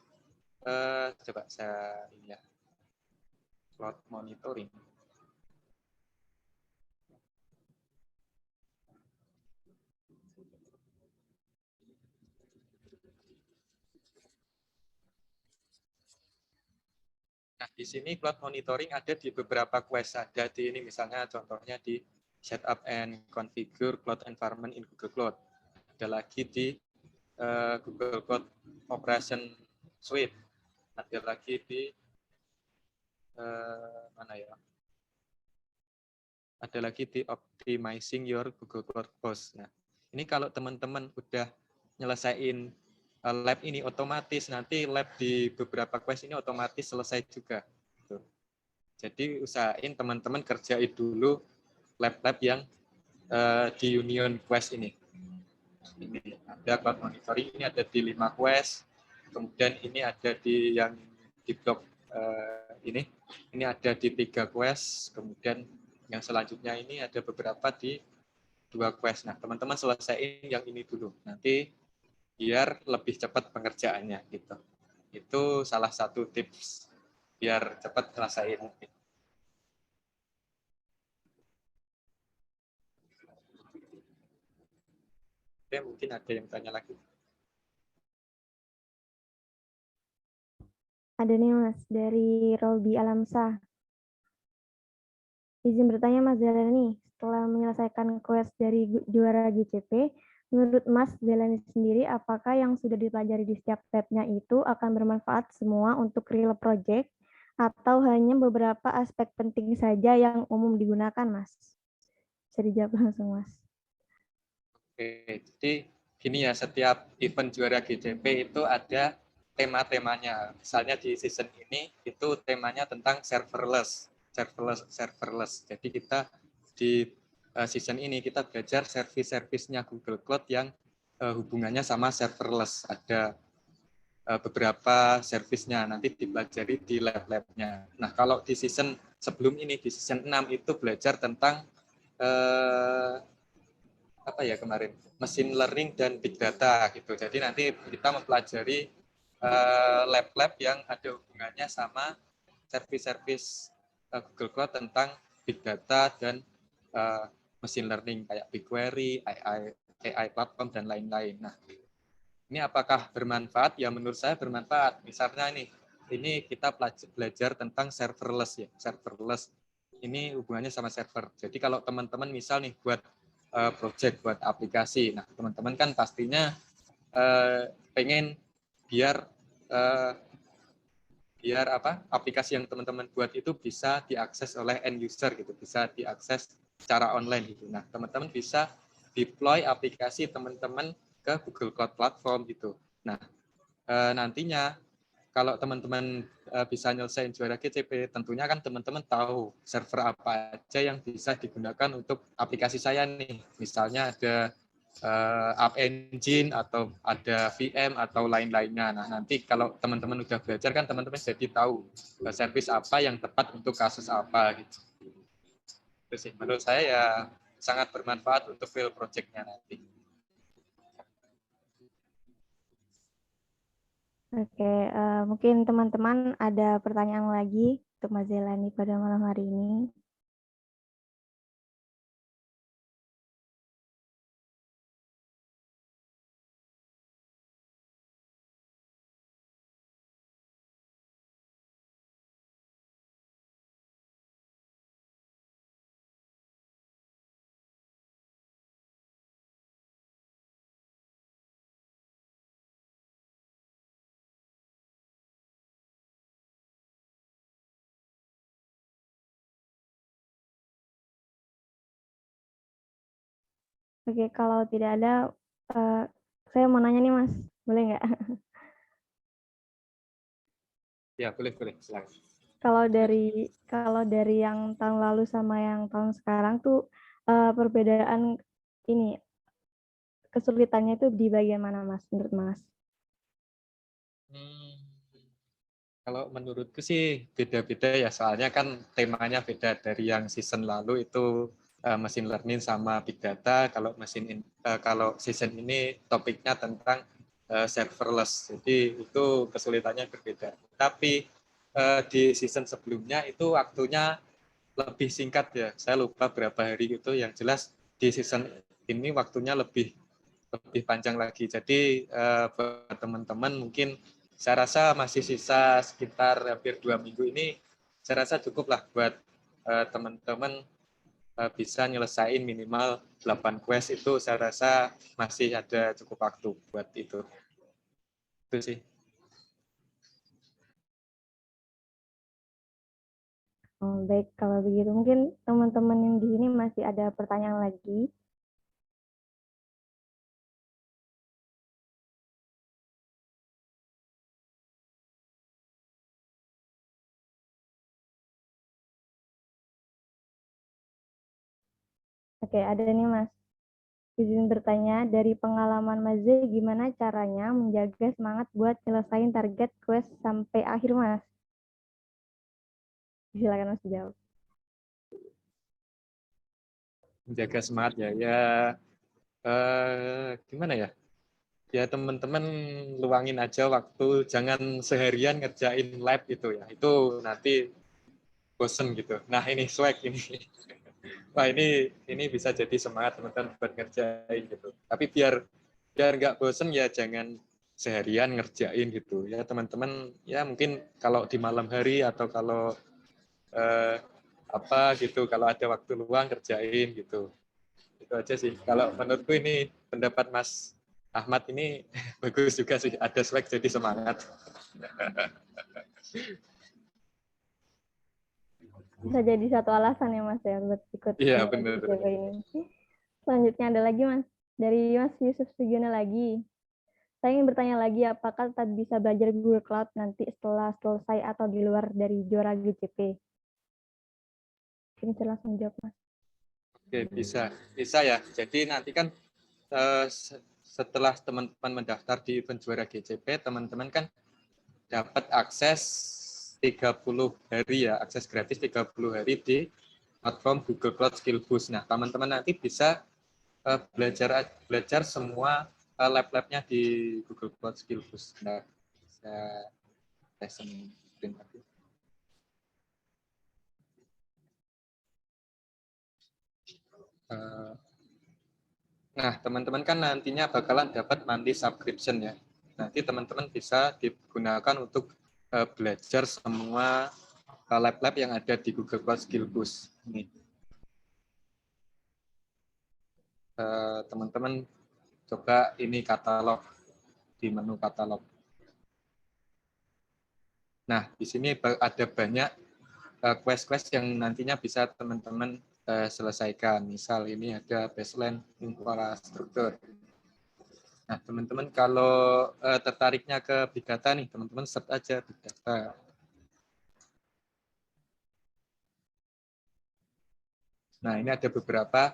coba saya lihat. Cloud Monitoring. Nah, di sini cloud monitoring ada di beberapa quest. Ada di ini misalnya contohnya di setup and configure cloud environment in Google Cloud. Ada lagi di Google Cloud Operation Suite. Ada lagi di mana ya? Ada lagi di optimizing your Google Cloud Host. Nah, ini kalau teman-teman udah nyelesain lab ini otomatis nanti lab di beberapa quest ini otomatis selesai juga. Jadi usahain teman-teman kerjain dulu lab-lab yang di Union Quest ini. Ini ada cloud monitoring, ini ada di 5 quest. Kemudian ini ada di yang di blog ini Ini ada di 3 quest, kemudian yang selanjutnya ini ada beberapa di 2 quest. Nah, teman-teman selesaiin yang ini dulu. Nanti biar lebih cepat pengerjaannya gitu. Itu salah satu tips biar cepat selesaiin. Oke, mungkin ada yang tanya lagi. Ada nih Mas, dari Robi Alamsah. Izin bertanya Mas Zelani, setelah menyelesaikan quest dari juara GCP, menurut Mas Zelani sendiri, apakah yang sudah dipelajari di setiap tabnya itu akan bermanfaat semua untuk real project, atau hanya beberapa aspek penting saja yang umum digunakan, Mas? Bisa dijawab langsung, Mas. Oke, jadi gini ya, setiap event juara GCP itu ada tema-temanya. Misalnya di season ini itu temanya tentang serverless. Jadi kita di season ini kita belajar service-servicenya Google Cloud yang hubungannya sama serverless. Ada beberapa servisnya nanti dipelajari di lab-labnya. Nah, kalau di season sebelum ini, di season 6 itu belajar tentang apa ya kemarin, machine learning dan big data gitu. Jadi nanti kita mempelajari lab-lab yang ada hubungannya sama service-service Google Cloud tentang big data dan machine learning kayak BigQuery, AI platform dan lain-lain. Nah, ini apakah bermanfaat? Ya menurut saya bermanfaat. Misalnya ini kita belajar tentang serverless ya. Serverless ini hubungannya sama server. Jadi kalau teman-teman misal nih buat project, buat aplikasi, nah teman-teman kan pastinya pengen biar aplikasi yang teman-teman buat itu bisa diakses oleh end user gitu, bisa diakses secara online gitu. Nah teman-teman bisa deploy aplikasi teman-teman ke Google Cloud Platform gitu. Nah, nantinya kalau teman-teman bisa nyelesain juara GCP, tentunya kan teman-teman tahu server apa aja yang bisa digunakan untuk aplikasi saya nih. Misalnya ada App Engine atau ada VM atau lain-lainnya. Nah, nanti kalau teman-teman udah belajar kan teman-teman jadi tahu service apa yang tepat untuk kasus apa gitu. Itu sih menurut saya ya sangat bermanfaat untuk real project-nya nanti. Oke, mungkin teman-teman ada pertanyaan lagi untuk Mas Zelani pada malam hari ini. Oke, kalau tidak ada, saya mau nanya nih Mas, boleh nggak? Ya, boleh, silakan. Kalau dari yang tahun lalu sama yang tahun sekarang tuh perbedaan ini kesulitannya itu di bagian mana Mas menurut Mas? Kalau menurutku sih beda-beda ya, soalnya kan temanya beda dari yang season lalu itu machine learning sama big data. Kalau season ini topiknya tentang serverless, jadi itu kesulitannya berbeda. Tapi di season sebelumnya itu waktunya lebih singkat ya. Saya lupa berapa hari itu. Yang jelas di season ini waktunya lebih panjang lagi. Jadi buat teman-teman mungkin saya rasa masih sisa sekitar hampir 2 minggu ini, saya rasa cukup lah buat teman-teman bisa nyelesain minimal 8 quest itu, saya rasa masih ada cukup waktu buat itu. Itu sih. Oh, baik, kalau begitu mungkin teman-teman yang di sini masih ada pertanyaan lagi. Oke, ada nih Mas. Izin bertanya, dari pengalaman Mas Z, gimana caranya menjaga semangat buat nyelesain target quest sampai akhir Mas? Silakan Mas jawab. Menjaga semangat ya. Gimana ya? Ya teman-teman luangin aja waktu, jangan seharian ngerjain lab itu ya. Itu nanti bosen gitu. Nah ini swag ini. Wah ini bisa jadi semangat teman-teman buat ngerjain gitu. Tapi biar nggak bosen ya jangan seharian ngerjain gitu. Ya teman-teman ya mungkin kalau di malam hari atau kalau eh, apa gitu, kalau ada waktu luang kerjain gitu. Itu aja sih. Kalau menurutku ini pendapat Mas Ahmad ini bagus juga sih. Ada swag jadi semangat. Bisa jadi satu alasan ya Mas ya buat ikut Iya Jura benar. GCP ini. Selanjutnya ada lagi Mas, dari Mas Yusuf Sugiono lagi. Saya ingin bertanya lagi, apakah tetap bisa belajar Google Cloud nanti setelah selesai atau di luar dari Jura GCP? Ini bisa langsung jawab Mas. Oke, bisa ya. Jadi nanti kan setelah teman-teman mendaftar di event juara GCP, teman-teman kan dapat akses 30 hari ya, akses gratis 30 hari di platform Google Cloud Skill Boost. Nah, teman-teman nanti bisa belajar semua lab-labnya di Google Cloud Skill Boost. Nah, saya lesson print lagi. Nah, teman-teman kan nantinya bakalan dapat monthly subscription ya. Nanti teman-teman bisa digunakan untuk belajar semua lab-lab yang ada di Google Cloud Skill Boost. Ini teman-teman coba ini katalog, di menu katalog. Nah, di sini ada banyak quest-quest yang nantinya bisa teman-teman selesaikan. Misal ini ada baseline infrastruktur. Nah, teman-teman kalau tertariknya ke Big Data nih, teman-teman search aja Big Data. Nah, ini ada beberapa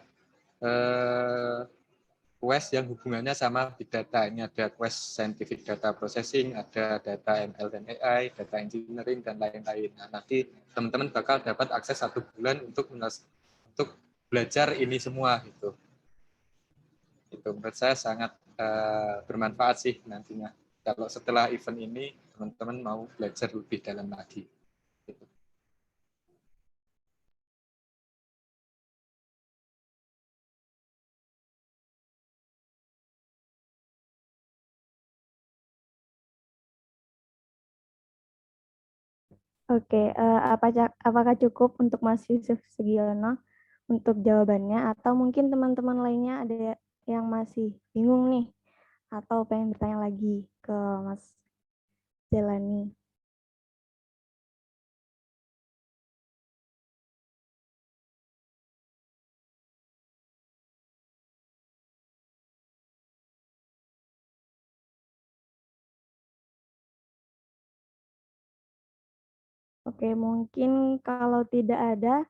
quest yang hubungannya sama Big Data. Ini ada quest Scientific Data Processing, ada data ML dan AI, data engineering, dan lain-lain. Nah, nanti teman-teman bakal dapat akses 1 bulan untuk belajar ini semua. Itu menurut saya sangat bermanfaat sih nantinya. Kalau setelah event ini, teman-teman mau belajar lebih dalam lagi. Gitu. Oke, apakah cukup untuk Mas Yusuf Sugiono untuk jawabannya, atau mungkin teman-teman lainnya ada yang masih bingung nih, atau pengen bertanya lagi ke Mas Zelani? Oke, mungkin kalau tidak ada,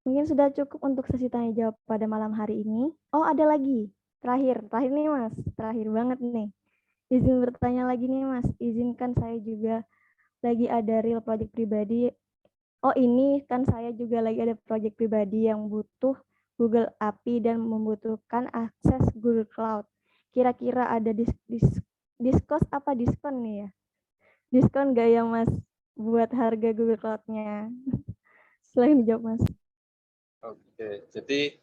mungkin sudah cukup untuk sesi tanya jawab pada malam hari ini. Oh, ada lagi. Terakhir nih Mas, terakhir banget nih. Izin bertanya lagi nih Mas, izinkan saya juga lagi ada real project pribadi. Oh, ini kan saya juga lagi ada project pribadi yang butuh Google API dan membutuhkan akses Google Cloud. Kira-kira ada diskon nih ya? Diskon gak ya Mas buat harga Google Cloud-nya? Selain dijawab Mas. Oke, jadi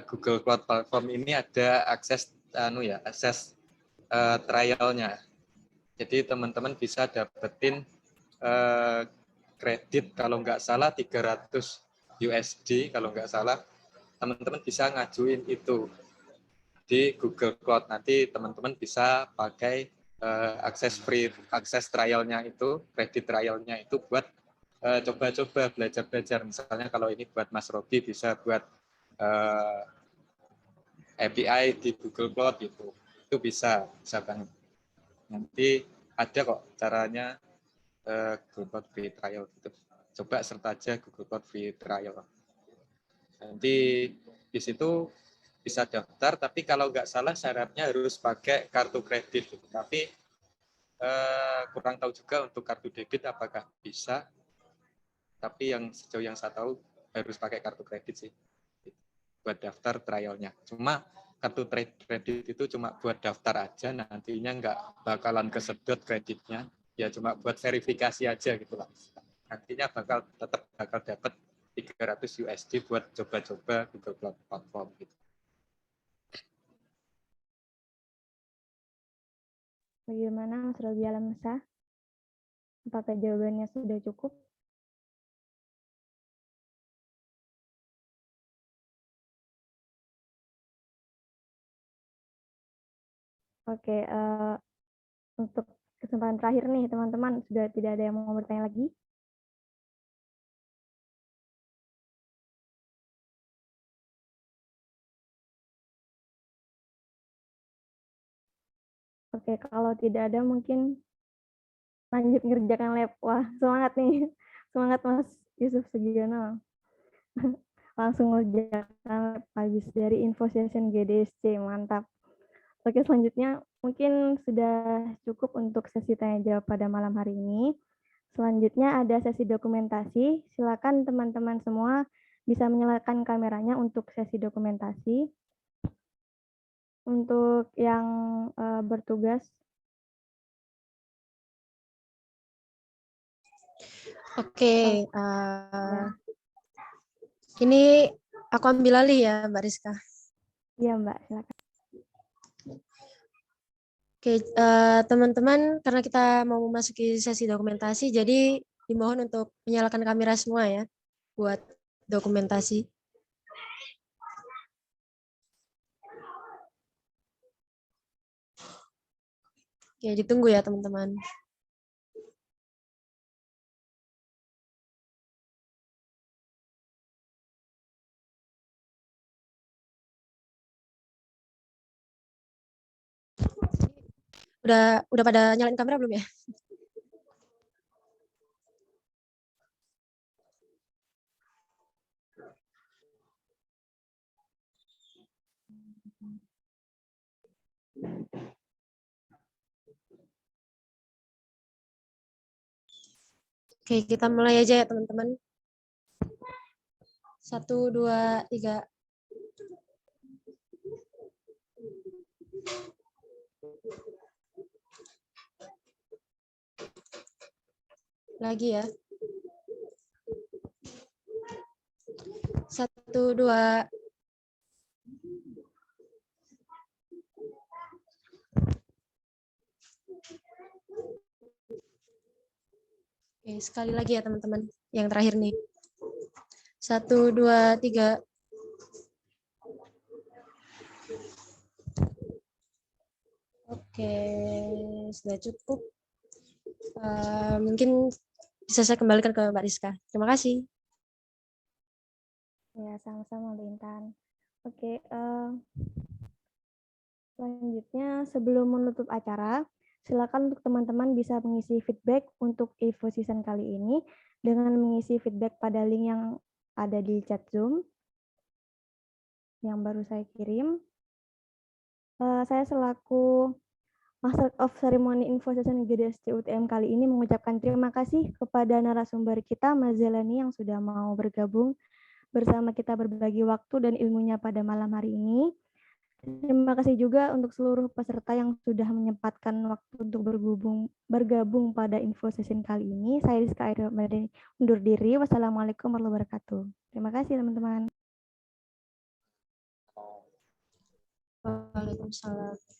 Google Cloud Platform ini ada akses akses trialnya. Jadi teman-teman bisa dapetin kredit kalau nggak salah 300 USD kalau nggak salah. Teman-teman bisa ngajuin itu di Google Cloud. Nanti teman-teman bisa pakai akses trialnya itu, kredit trialnya itu buat coba-coba belajar-belajar. Misalnya kalau ini buat Mas Robi bisa buat API di Google Cloud itu bisa banget. Nanti ada kok caranya Google Cloud Free Trial gitu. Coba serta aja Google Cloud Free Trial. Nanti di situ bisa daftar, tapi kalau nggak salah syaratnya harus pakai kartu kredit. Tapi kurang tahu juga untuk kartu debit apakah bisa. Tapi yang sejauh yang saya tahu harus pakai kartu kredit sih buat daftar trialnya. Cuma kartu kredit itu cuma buat daftar aja, nantinya nggak bakalan kesedot kreditnya, ya cuma buat verifikasi aja gitu lah. Nantinya tetap bakal dapat 300 USD buat coba-coba Google Cloud Platform gitu. Bagaimana Mas Robi Alamsyah? Apakah jawabannya sudah cukup? Oke, untuk kesempatan terakhir nih teman-teman, sudah tidak ada yang mau bertanya lagi? Oke, kalau tidak ada mungkin lanjut ngerjakan lab. Wah, semangat nih. Semangat Mas Yusuf Sugiono. Langsung ngerjakan lab habis dari info session GDSC. Mantap. Oke, selanjutnya mungkin sudah cukup untuk sesi tanya jawab pada malam hari ini. Selanjutnya ada sesi dokumentasi. Silakan teman-teman semua bisa menyalakan kameranya untuk sesi dokumentasi. Untuk yang bertugas. Oke, ini aku ambil alih ya, Mbak Rizka. Iya, Mbak, silakan. Oke, teman-teman, karena kita mau memasuki sesi dokumentasi, jadi dimohon untuk menyalakan kamera semua ya, buat dokumentasi. Oke, ditunggu ya teman-teman. Udah pada nyalain kamera belum ya? Oke, kita mulai aja ya teman-teman. 1, 2, 3. Lagi ya. 1, 2. Oke, sekali lagi ya teman-teman. Yang terakhir nih. 1, 2, 3. Oke, sudah cukup. Mungkin bisa saya kembalikan ke Mbak Rizka. Terima kasih. Ya, sama-sama Mbak Intan. Oke, selanjutnya sebelum menutup acara, silakan untuk teman-teman bisa mengisi feedback untuk Evo Season kali ini dengan mengisi feedback pada link yang ada di chat Zoom yang baru saya kirim. Saya selaku Master of Ceremony Info Session GDSC UTM kali ini mengucapkan terima kasih kepada narasumber kita, Mas Zelani, yang sudah mau bergabung bersama kita berbagi waktu dan ilmunya pada malam hari ini. Terima kasih juga untuk seluruh peserta yang sudah menyempatkan waktu untuk bergabung pada info session kali ini. Saya Rizka Aira undur diri. Wassalamualaikum warahmatullahi wabarakatuh. Terima kasih teman-teman. Waalaikumsalam.